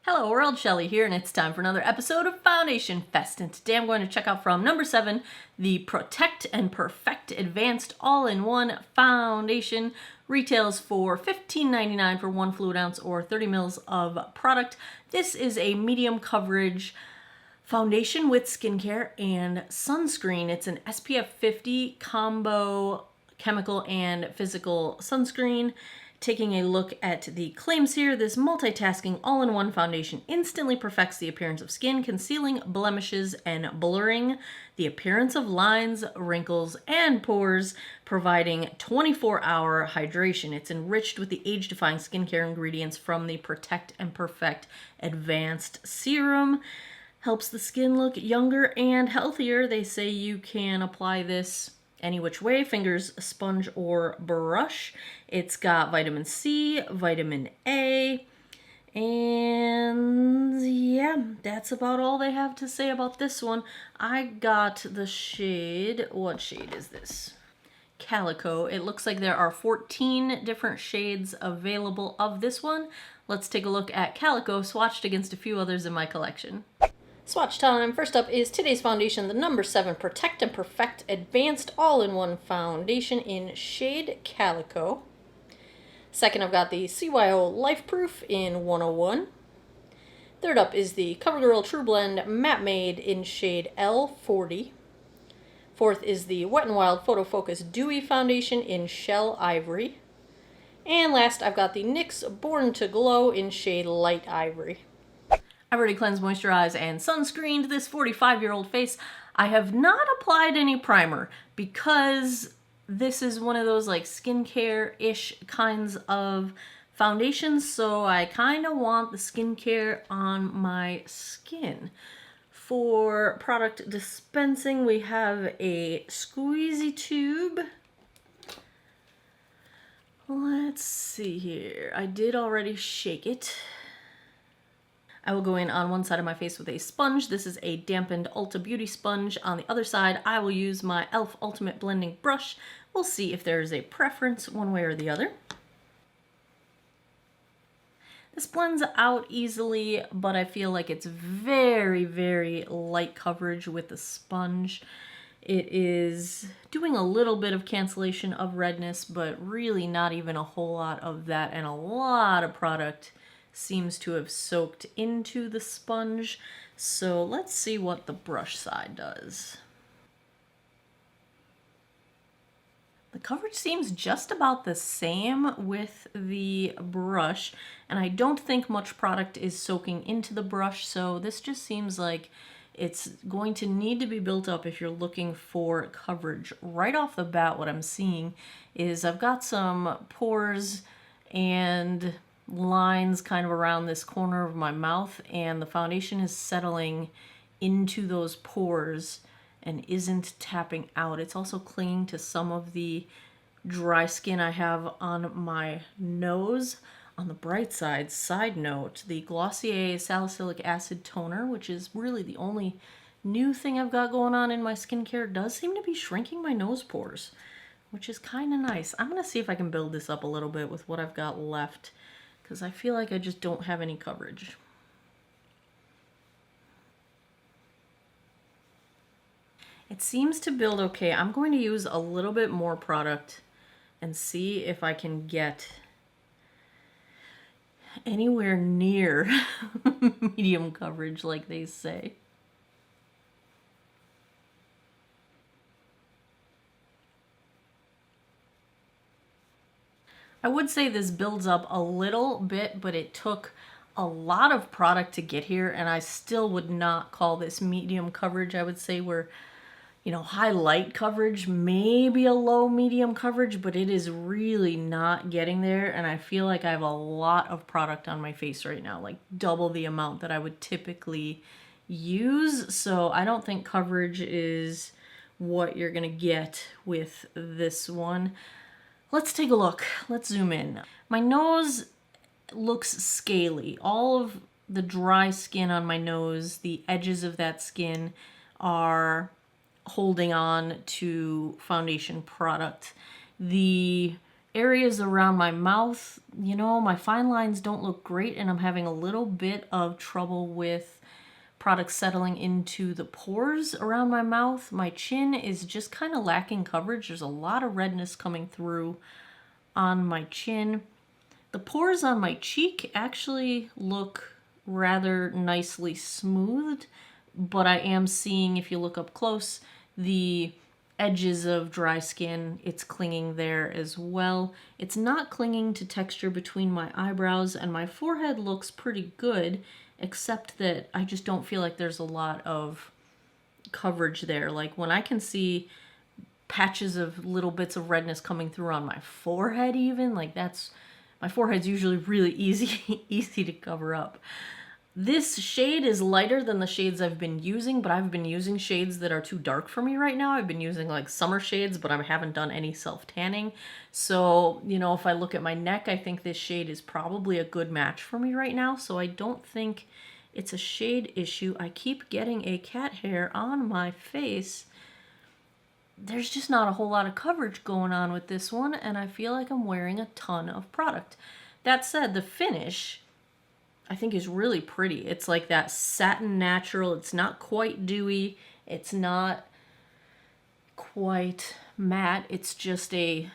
Hello world, Shelly here, and it's time for another episode of Foundation Fest. And today I'm going to check out from number 7, the Protect and Perfect Advanced All-in-One Foundation. Retails for $15.99 for 1 fluid ounce or 30 mils of product. This is a medium coverage foundation with skincare and sunscreen. It's an SPF 50 combo chemical and physical sunscreen. Taking a look at the claims here, this multitasking all-in-one foundation instantly perfects the appearance of skin, concealing blemishes and blurring the appearance of lines, wrinkles, and pores, providing 24-hour hydration. It's enriched with the age-defying skincare ingredients from the Protect and Perfect Advanced Serum. Helps the skin look younger and healthier. They say you can apply this any which way, fingers, sponge, or brush. It's got vitamin C, vitamin A, and yeah, that's about all they have to say about this one. I got the shade, what shade is this? Calico. It looks like there are 14 different shades available of this one. Let's take a look at Calico swatched against a few others in my collection. Swatch time. First up is today's foundation, the number 7 Protect and Perfect Advanced All-in-One Foundation in shade Calico. Second, I've got the CYO Life Proof in 101. Third up is the CoverGirl True Blend Matte Made in shade L40. Fourth is the Wet n Wild Photo Focus Dewy Foundation in Shell Ivory. And last, I've got the NYX Born to Glow in shade Light Ivory. I've already cleansed, moisturized, and sunscreened this 45-year-old face. I have not applied any primer because this is one of those like skincare-ish kinds of foundations, so I kind of want the skincare on my skin. For product dispensing, we have a squeezy tube. Let's see here. I did already shake it. I will go in on one side of my face with a sponge. This is a dampened Ulta Beauty sponge. On the other side, I will use my e.l.f. Ultimate Blending Brush. We'll see if there is a preference one way or the other. This blends out easily, but I feel like it's very, very light coverage with the sponge. It is doing a little bit of cancellation of redness, but really not even a whole lot of that, and a lot of product seems to have soaked into the sponge. So let's see what the brush side does. The coverage seems just about the same with the brush, and I don't think much product is soaking into the brush, so this just seems like it's going to need to be built up if you're looking for coverage. Right off the bat, what I'm seeing is I've got some pores and lines kind of around this corner of my mouth, and the foundation is settling into those pores and isn't tapping out. It's also clinging to some of the dry skin I have on my nose. On the bright side, side note, the Glossier Salicylic Acid Toner, which is really the only new thing I've got going on in my skincare, does seem to be shrinking my nose pores, which is kind of nice. I'm going to see if I can build this up a little bit with what I've got left, because I feel like I just don't have any coverage. It seems to build okay. I'm going to use a little bit more product and see if I can get anywhere near medium coverage like they say. I would say this builds up a little bit, but it took a lot of product to get here, and I still would not call this medium coverage. I would say we're, high light coverage, maybe a low medium coverage, but it is really not getting there, and I feel like I have a lot of product on my face right now, like double the amount that I would typically use, so I don't think coverage is what you're gonna get with this one. Let's take a look. Let's zoom in. My nose looks scaly. All of the dry skin on my nose, the edges of that skin are holding on to foundation product. The areas around my mouth, you know, my fine lines don't look great, and I'm having a little bit of trouble with product settling into the pores around my mouth. My chin is just kind of lacking coverage. There's a lot of redness coming through on my chin. The pores on my cheek actually look rather nicely smoothed, but I am seeing, if you look up close, the edges of dry skin. It's clinging there as well. It's not clinging to texture between my eyebrows, and my forehead looks pretty good, except that I just don't feel like there's a lot of coverage there. Like when I can see patches of little bits of redness coming through on my forehead even, like that's, my forehead's usually really easy to cover up. This shade is lighter than the shades I've been using, but I've been using shades that are too dark for me right now. I've been using like summer shades, but I haven't done any self-tanning. So, you know, if I look at my neck, I think this shade is probably a good match for me right now. So I don't think it's a shade issue. I keep getting a cat hair on my face. There's just not a whole lot of coverage going on with this one, and I feel like I'm wearing a ton of product. That said, the finish I think is really pretty. It's like that satin natural. It's not quite dewy. It's not quite matte. It's just a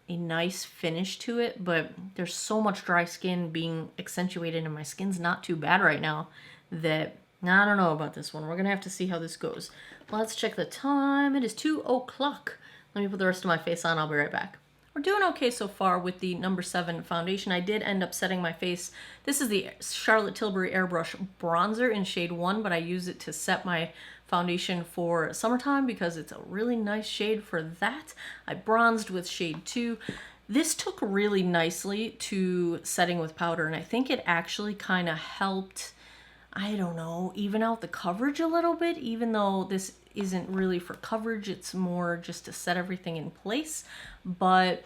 nice finish to it, but there's so much dry skin being accentuated, and my skin's not too bad right now that I don't know about this one. We're gonna have to see how this goes. Let's check the time. It is 2 o'clock. Let me put the rest of my face on. I'll be right back. We're doing okay so far with the number 7 foundation. I did end up setting my face. This is the Charlotte Tilbury Airbrush Bronzer in shade 1, but I use it to set my foundation for summertime because it's a really nice shade for that. I bronzed with shade 2. This took really nicely to setting with powder, and I think it actually kind of helped, I don't know, even out the coverage a little bit, even though this isn't really for coverage. It's more just to set everything in place. But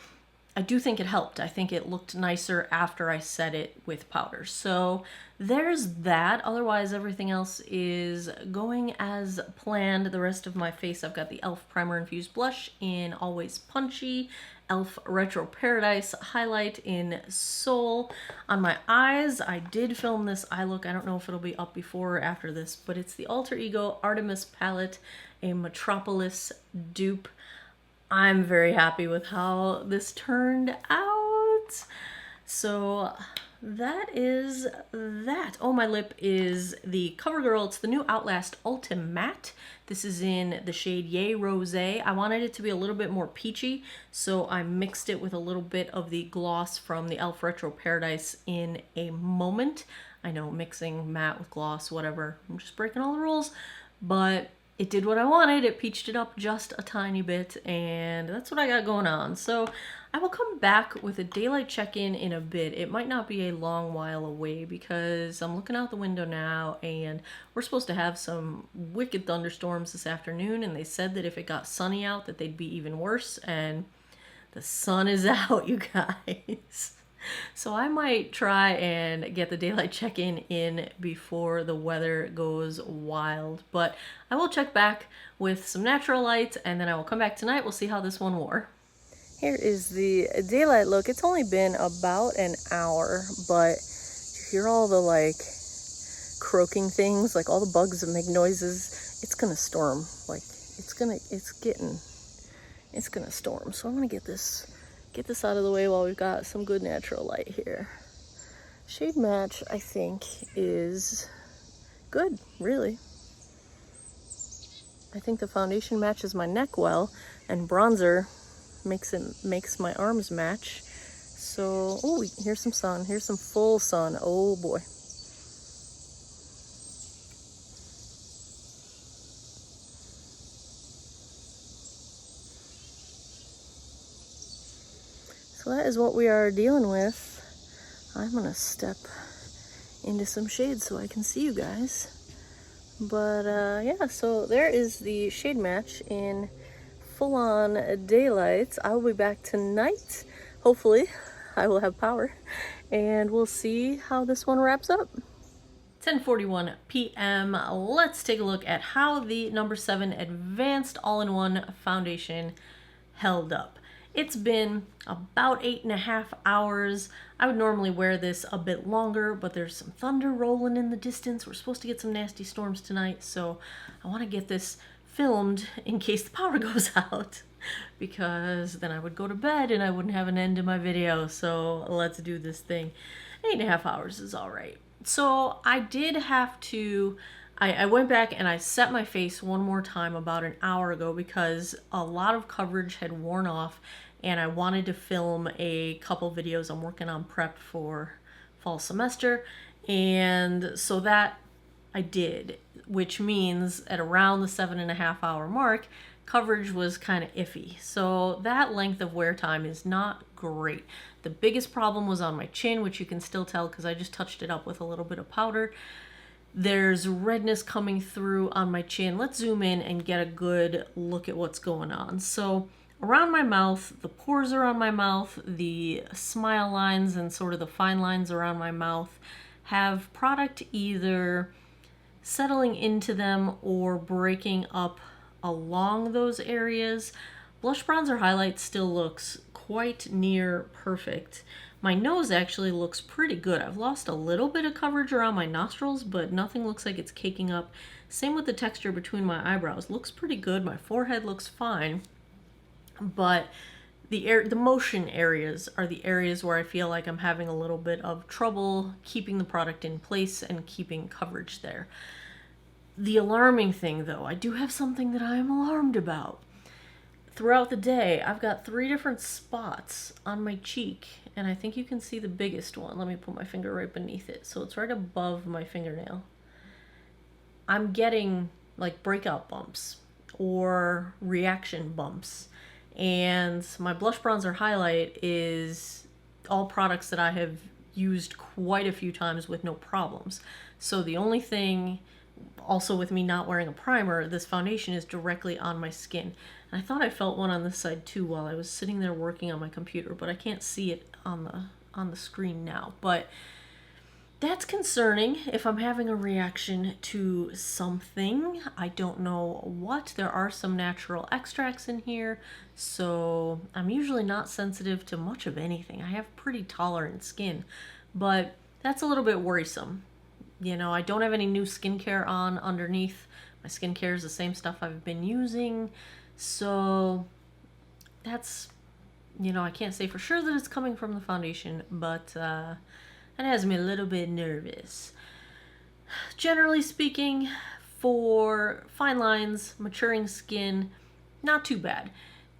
I do think it helped. I think it looked nicer after I set it with powder. So there's that. Otherwise, everything else is going as planned. The rest of my face, I've got the e.l.f. Primer Infused Blush in Always Punchy, e.l.f. Retro Paradise highlight in Soul. On my eyes, I did film this eye look. I don't know if it'll be up before or after this, but it's the Alter Ego Artemis palette, a Metropolis dupe. I'm very happy with how this turned out. So that is that. Oh, my lip is the CoverGirl. It's the new Outlast Ultimatte. This is in the shade Yay Rosé. I wanted it to be a little bit more peachy, so I mixed it with a little bit of the gloss from the e.l.f. Retro Paradise in a moment. I know, mixing matte with gloss, whatever. I'm just breaking all the rules, but it did what I wanted. It peached it up just a tiny bit, and that's what I got going on. So I will come back with a daylight check-in in a bit. It might not be a long while away because I'm looking out the window now, and we're supposed to have some wicked thunderstorms this afternoon, and they said that if it got sunny out that they'd be even worse, and the sun is out, you guys. So I might try and get the daylight check-in in before the weather goes wild. But I will check back with some natural light, and then I will come back tonight. We'll see how this one wore. Here is the daylight look. It's only been about an hour, but you hear all the like croaking things, like all the bugs that make noises. It's gonna storm. Like it's gonna storm. So I'm gonna get this out of the way while we've got some good natural light here. Shade match, I think, is good, really. I think the foundation matches my neck well, and bronzer makes my arms match. So, oh, here's some sun. Here's some full sun. Oh boy. So that is what we are dealing with. I'm gonna step into some shade so I can see you guys. But yeah, so there is the shade match in full-on daylight. I will be back tonight. Hopefully, I will have power, and we'll see how this one wraps up. 10:41 p.m. Let's take a look at how the number 7 Advanced All-in-One Foundation held up. It's been about 8.5 hours. I would normally wear this a bit longer, but there's some thunder rolling in the distance. We're supposed to get some nasty storms tonight, so I want to get this filmed in case the power goes out, because then I would go to bed and I wouldn't have an end to my video. So let's do this thing. 8.5 hours is all right. So I did have to, I went back and I set my face one more time about an hour ago because a lot of coverage had worn off and I wanted to film a couple videos. I'm working on prep for fall semester, and so that I did, which means at around the 7.5 hour mark, coverage was kind of iffy. So that length of wear time is not great. The biggest problem was on my chin, which you can still tell because I just touched it up with a little bit of powder. There's redness coming through on my chin. Let's zoom in and get a good look at what's going on. So around my mouth, the pores around my mouth, the smile lines and sort of the fine lines around my mouth have product either settling into them or breaking up along those areas. Blush bronzer highlight still looks quite near perfect. My nose actually looks pretty good. I've lost a little bit of coverage around my nostrils, but nothing looks like it's caking up. Same with the texture between my eyebrows. Looks pretty good. My forehead looks fine. But the motion areas are the areas where I feel like I'm having a little bit of trouble keeping the product in place and keeping coverage there. The alarming thing, though, I do have something that I am alarmed about. Throughout the day, I've got 3 different spots on my cheek, and I think you can see the biggest one. Let me put my finger right beneath it. So it's right above my fingernail. I'm getting like breakout bumps or reaction bumps. And my blush bronzer highlight is all products that I have used quite a few times with no problems. So the only thing, also with me not wearing a primer, this foundation is directly on my skin. And I thought I felt one on this side too while I was sitting there working on my computer, but I can't see it on the screen now. But that's concerning if I'm having a reaction to something. I don't know what. There are some natural extracts in here, so I'm usually not sensitive to much of anything. I have pretty tolerant skin, but that's a little bit worrisome. You know, I don't have any new skincare on underneath. My skincare is the same stuff I've been using, so that's, you know, I can't say for sure that it's coming from the foundation, but that has me a little bit nervous. Generally speaking, for fine lines, maturing skin, not too bad.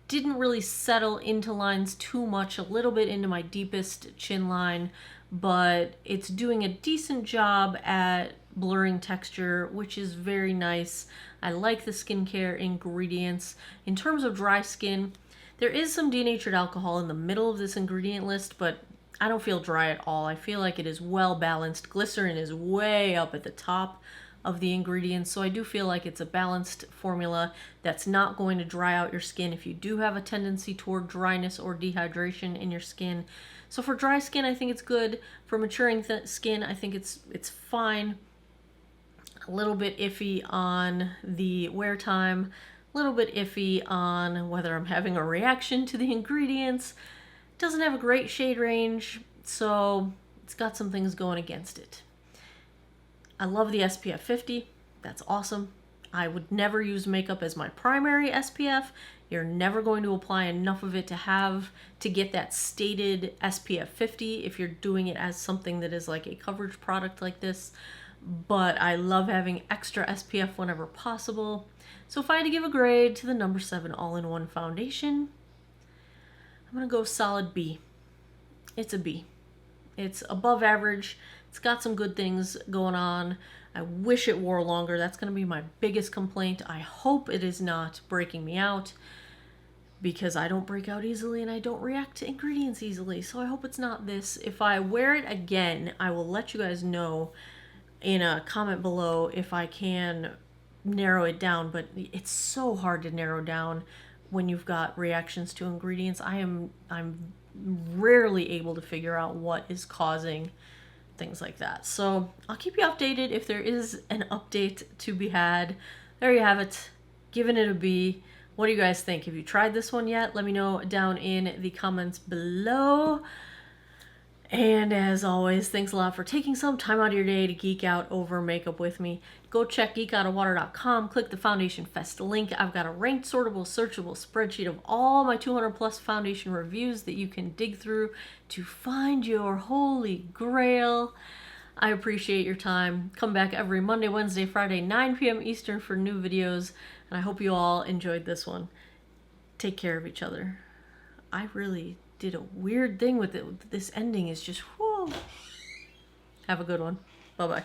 Didn't really settle into lines too much, a little bit into my deepest chin line, but it's doing a decent job at blurring texture, which is very nice. I like the skincare ingredients. In terms of dry skin, there is some denatured alcohol in the middle of this ingredient list, but I don't feel dry at all. I feel like it is well balanced. Glycerin is way up at the top of the ingredients, so I do feel like it's a balanced formula that's not going to dry out your skin if you do have a tendency toward dryness or dehydration in your skin. So for dry skin, I think it's good. For maturing skin, I think it's fine. A little bit iffy on the wear time, a little bit iffy on whether I'm having a reaction to the ingredients. Doesn't have a great shade range, so it's got some things going against it. I love the SPF 50. That's awesome. I would never use makeup as my primary SPF. You're never going to apply enough of it to get that stated SPF 50 if you're doing it as something that is like a coverage product like this. But I love having extra SPF whenever possible. So if I had to give a grade to the NO7 all-in-one foundation, I'm gonna go solid B. It's a B. It's above average. It's got some good things going on. I wish it wore longer. That's gonna be my biggest complaint. I hope it is not breaking me out, because I don't break out easily and I don't react to ingredients easily. So I hope it's not this. If I wear it again, I will let you guys know in a comment below if I can narrow it down, but it's so hard to narrow down when you've got reactions to ingredients. I'm rarely able to figure out what is causing things like that. So I'll keep you updated if there is an update to be had. There you have it. Giving it a B. What do you guys think? Have you tried this one yet? Let me know down in the comments below. And as always, thanks a lot for taking some time out of your day to geek out over makeup with me. Go check geekoutawater.com, click the Foundation Fest link. I've got a ranked, sortable, searchable spreadsheet of all my 200 plus foundation reviews that you can dig through to find your holy grail. I appreciate your time. Come back every Monday, Wednesday, Friday, 9 p.m. Eastern for new videos. And I hope you all enjoyed this one. Take care of each other. I really did a weird thing with it. This ending is just, whoa. Have a good one. Bye-bye.